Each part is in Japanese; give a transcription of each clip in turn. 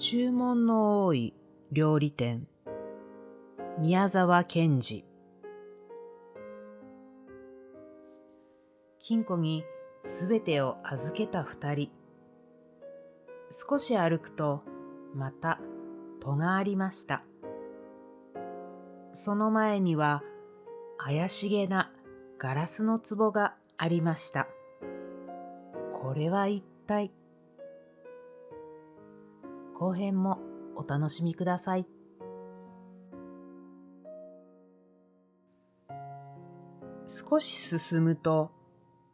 注文の多い料理店、宮沢賢治。金庫にすべてを預けた二人。少し歩くと、また戸がありました。その前には怪しげなガラスの壺がありました。これは一体。後編もお楽しみください。少し進むと、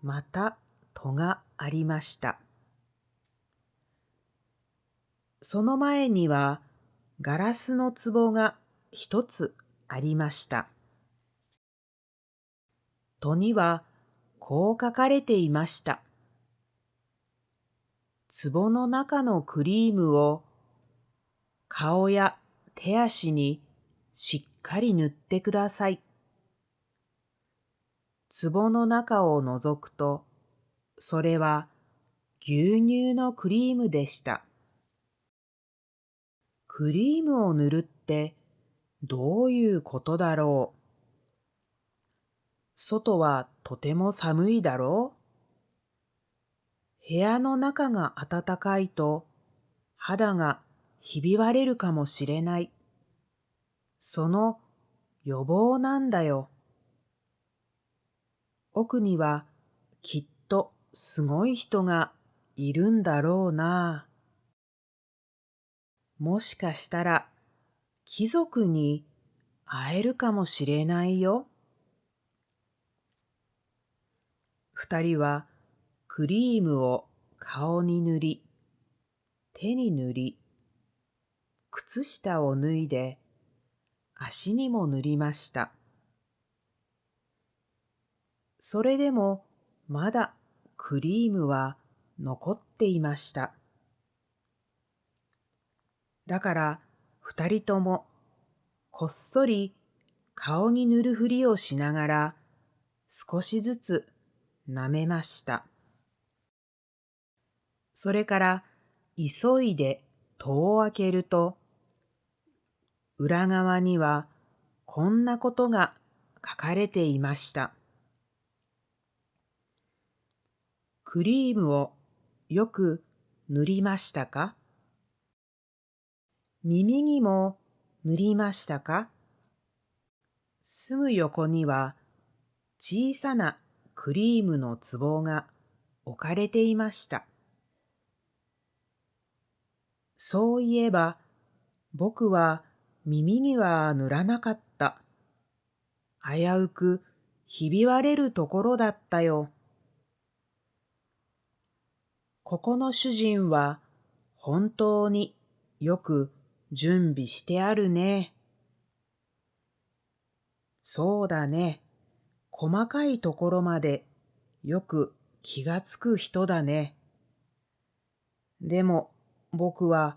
また戸がありました。その前にはガラスの壺が一つありました。戸にはこう書かれていました。壺の中のクリームを顔や手足にしっかり塗ってください。壺の中を覗くと、それは牛乳のクリームでした。クリームを塗るってどういうことだろう。外はとても寒いだろう。部屋の中が暖かいと肌がひび割れるかもしれない。その予防なんだよ。奥にはきっとすごい人がいるんだろうな。もしかしたら貴族に会えるかもしれないよ。二人はクリームを顔に塗り、手に塗り、靴下を脱いで足にも塗りました。それでもまだクリームは残っていました。だから二人ともこっそり顔に塗るふりをしながら少しずつ舐めました。それから急いで戸を開けると、裏側にはこんなことが書かれていました。クリームをよく塗りましたか？耳にも塗りましたか？すぐ横には小さなクリームの壺が置かれていました。そういえば、僕は耳には塗らなかった。危うくひび割れるところだったよ。ここの主人は本当によく準備してあるね。そうだね。細かいところまでよく気がつく人だね。でも僕は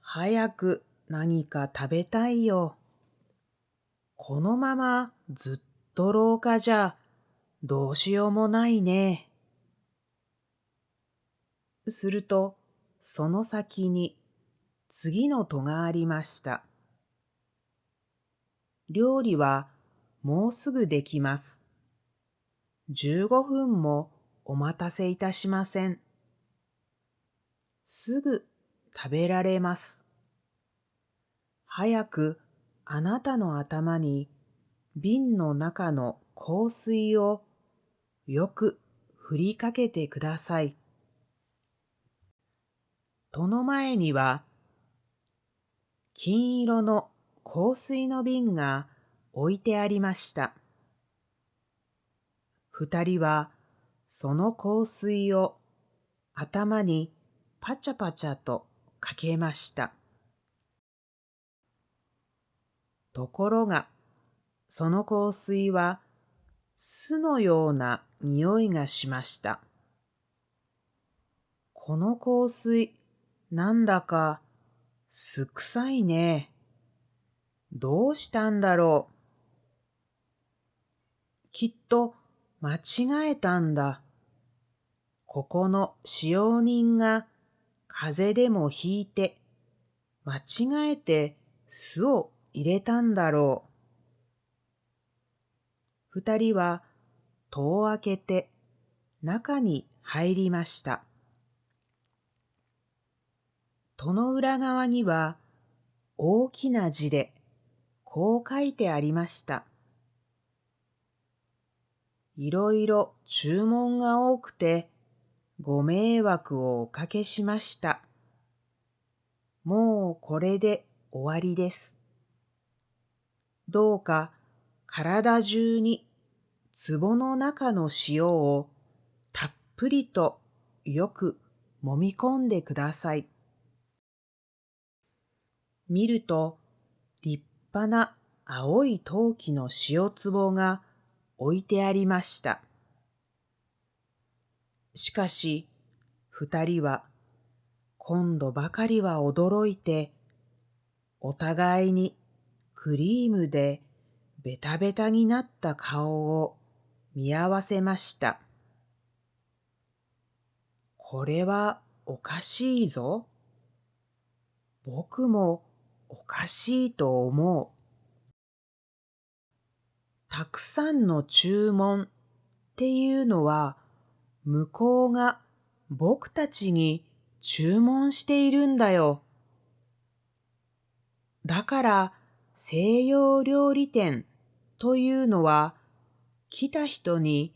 早く何か食べたいよ。このままずっと廊下じゃどうしようもないね。するとその先に次の戸がありました。料理はもうすぐできます。15分もお待たせいたしません。すぐ食べられます。早くあなたの頭に瓶の中の香水をよく振りかけてください。戸の前には金色の香水の瓶が置いてありました。二人はその香水を頭にパチャパチャとかけました。ところが、その香水は酢のような匂いがしました。この香水、なんだか酢臭いね。どうしたんだろう。きっと間違えたんだ。ここの使用人が風邪でもひいて間違えて酢を入れたんだろう。二人は戸を開けて中に入りました。戸の裏側には大きな字でこう書いてありました。いろいろ注文が多くてご迷惑をおかけしました。もうこれで終わりです。どうか体中に壺の中の塩をたっぷりとよく揉み込んでください。見ると立派な青い陶器の塩壺が置いてありました。しかし二人は今度ばかりは驚いて、お互いにクリームでベタベタになった顔を見合わせました。これはおかしいぞ。僕もおかしいと思う。たくさんの注文っていうのは向こうが僕たちに注文しているんだよ。だから西洋料理店というのは来た人に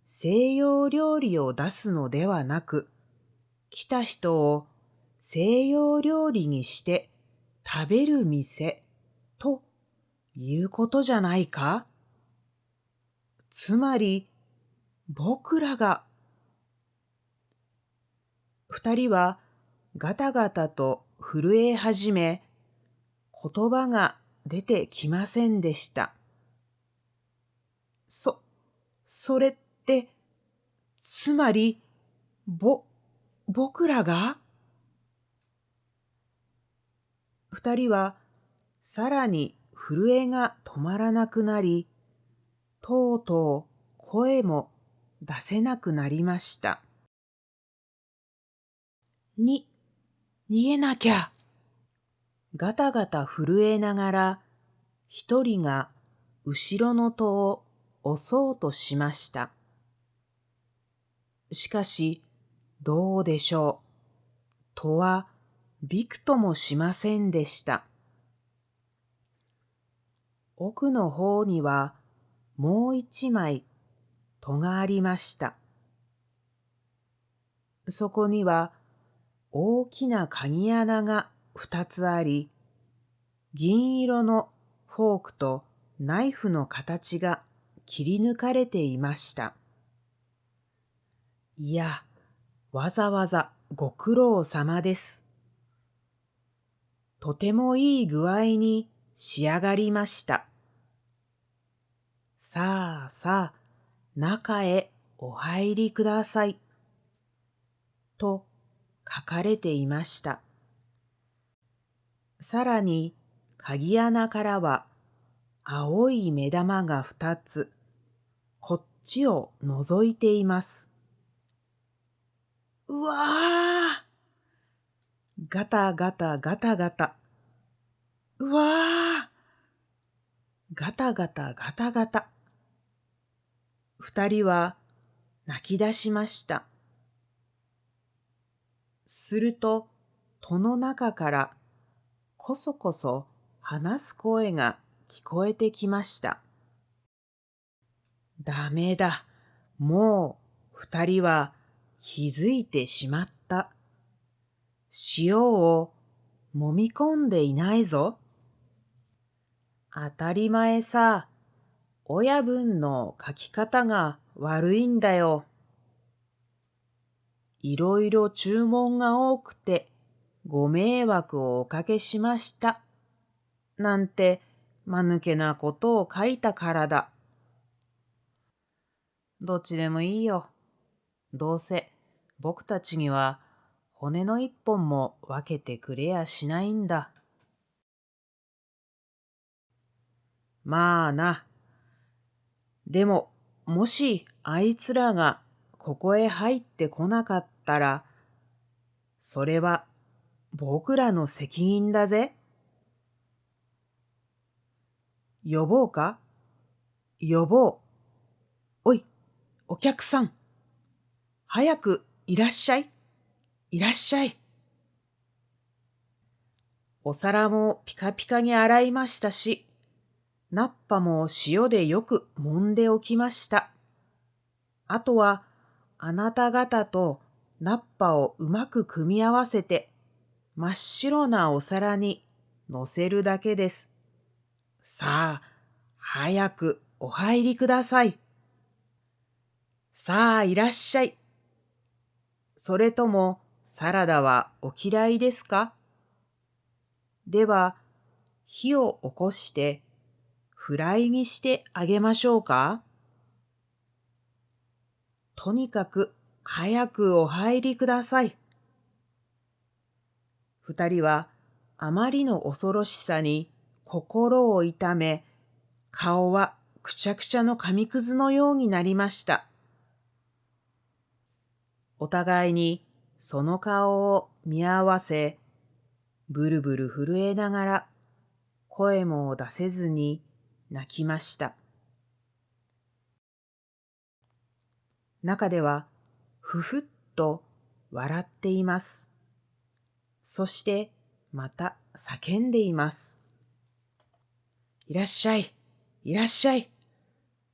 西洋料理を出すのではなく、来た人を西洋料理にして食べる店ということじゃないか。つまり僕らが。二人はガタガタと震え始め、言葉が出てきませんでした。それって、つまり、僕らが。二人はさらに震えが止まらなくなり、とうとう声も出せなくなりました。逃げなきゃ。ガタガタ震えながら、一人が後ろの戸を押そうとしました。しかし、どうでしょう。戸はびくともしませんでした。奥の方にはもう一枚戸がありました。そこには大きな鍵穴が二つあり、銀色のフォークとナイフの形が切り抜かれていました。いや、わざわざご苦労様です。とてもいい具合に仕上がりました。さあさあ、中へお入りください。と書かれていました。さらに、鍵穴からは青い目玉が二つ、こっちを覗いています。うわー！ガタガタガタガタ。うわー！ガタガタガタガタ。二人は泣き出しました。すると、戸の中からこそこそ話す声が聞こえてきました。ダメだ。もう二人は気づいてしまった。塩を揉み込んでいないぞ。当たり前さ。親分の書き方が悪いんだよ。いろいろ注文が多くてご迷惑をおかけしました。なんて間抜けなことを書いたからだ。どっちでもいいよ。どうせ僕たちには骨の一本も分けてくれやしないんだ。まあな。でも、もしあいつらがここへ入ってこなかったら、それは僕らの責任だぜ。呼ぼうか？呼ぼう。おい、お客さん。早くいらっしゃい。いらっしゃい。お皿もピカピカに洗いましたし、菜っぱも塩でよく揉んでおきました。あとは、あなた方と菜っぱをうまく組み合わせて、真っ白なお皿に乗せるだけです。さあ、早くお入りください。さあ、いらっしゃい。それとも、サラダはお嫌いですか？では、火を起こして、フライにしてあげましょうか？とにかく、早くお入りください。二人は、あまりの恐ろしさに心を痛め、顔はくちゃくちゃの紙くずのようになりました。お互いにその顔を見合わせ、ブルブル震えながら声も出せずに泣きました。中ではふふっと笑っています。そしてまた叫んでいます。いらっしゃい、いらっしゃい。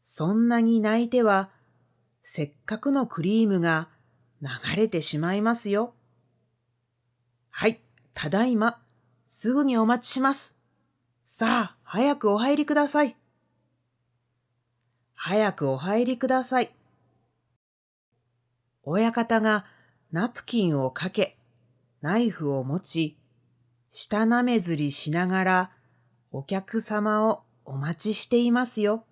そんなに泣いてはせっかくのクリームが流れてしまいますよ。はい、ただいま、すぐにお待ちします。さあ、早くお入りください。早くお入りください。親方がナプキンをかけ、ナイフを持ち、舌なめずりしながらお客様をお待ちしていますよ。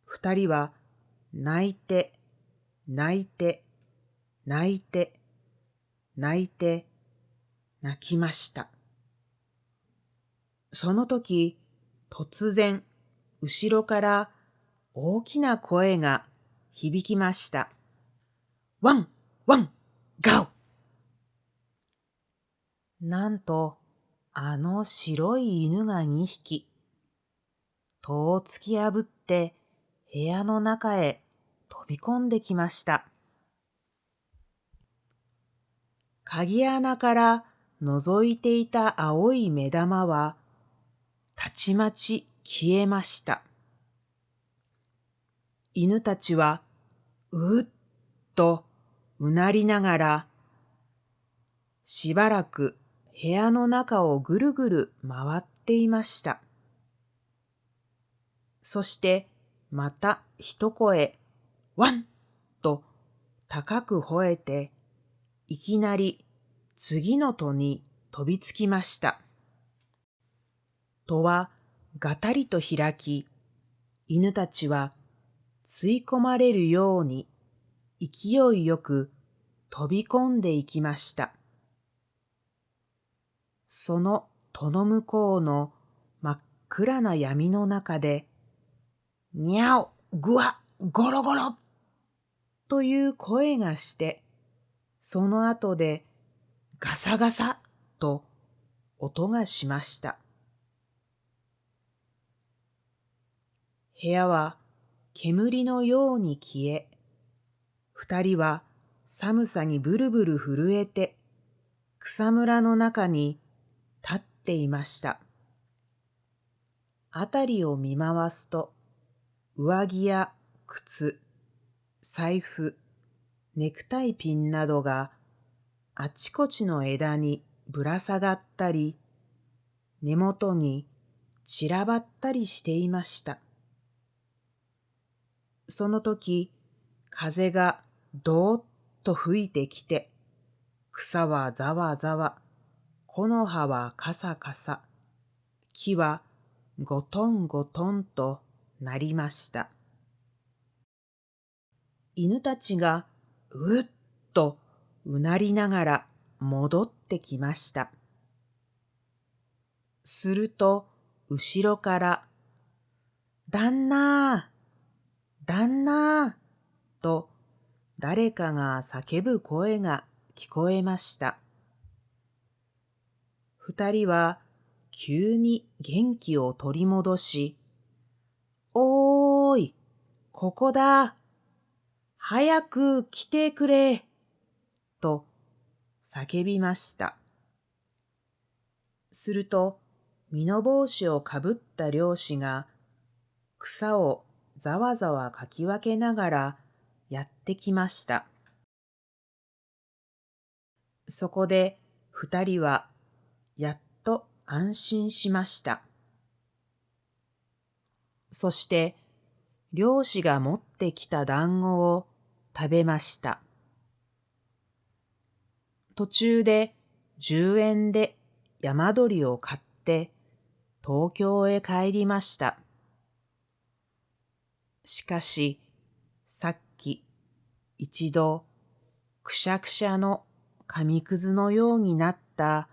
二人は泣いて、泣いて、泣いて、泣いて、泣きました。その時、突然、後ろから大きな声が響きました。ワン、ワン、ガオ！なんと、あの白い犬が2匹、戸を突き破って部屋の中へ飛び込んできました。鍵穴から覗いていた青い目玉は、たちまち消えました。犬たちは、うっとうなりながら、しばらく部屋の中をぐるぐる回っていました。そしてまた一声、ワンと高く吠えて、いきなり次の戸に飛びつきました。戸はがたりと開き、犬たちは吸い込まれるように勢いよく飛び込んでいきました。その戸の向こうの真っ暗な闇の中で、にゃお、ぐわ、ゴロゴロという声がして、その後でガサガサと音がしました。部屋は煙のように消え、二人は寒さにブルブル震えて草むらの中に立っていました。あたりを見回すと、上着や靴、財布、ネクタイピンなどがあちこちの枝にぶら下がったり、根元に散らばったりしていました。その時、風がどーっと吹いてきて、草はざわざわ、木の葉はカサカサ、木はゴトンゴトンとなりました。犬たちがうっとうなりながら戻ってきました。すると、後ろから、旦那、旦那、と誰かが叫ぶ声が聞こえました。二人は急に元気を取り戻し、おーい、ここだ。早く来てくれ。と叫びました。すると、ミノ帽子をかぶった漁師が草をざわざわかき分けながらやってきました。そこで二人はやっと安心しました。そして漁師が持ってきた団子を食べました。途中で10円で山鳥を買って東京へ帰りました。しかし、さっき一度くしゃくしゃの紙くずのようになった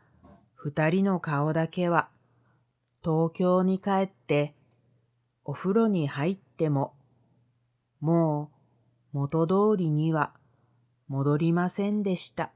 二人の顔だけは東京に帰ってお風呂に入ってももう元通りには戻りませんでした。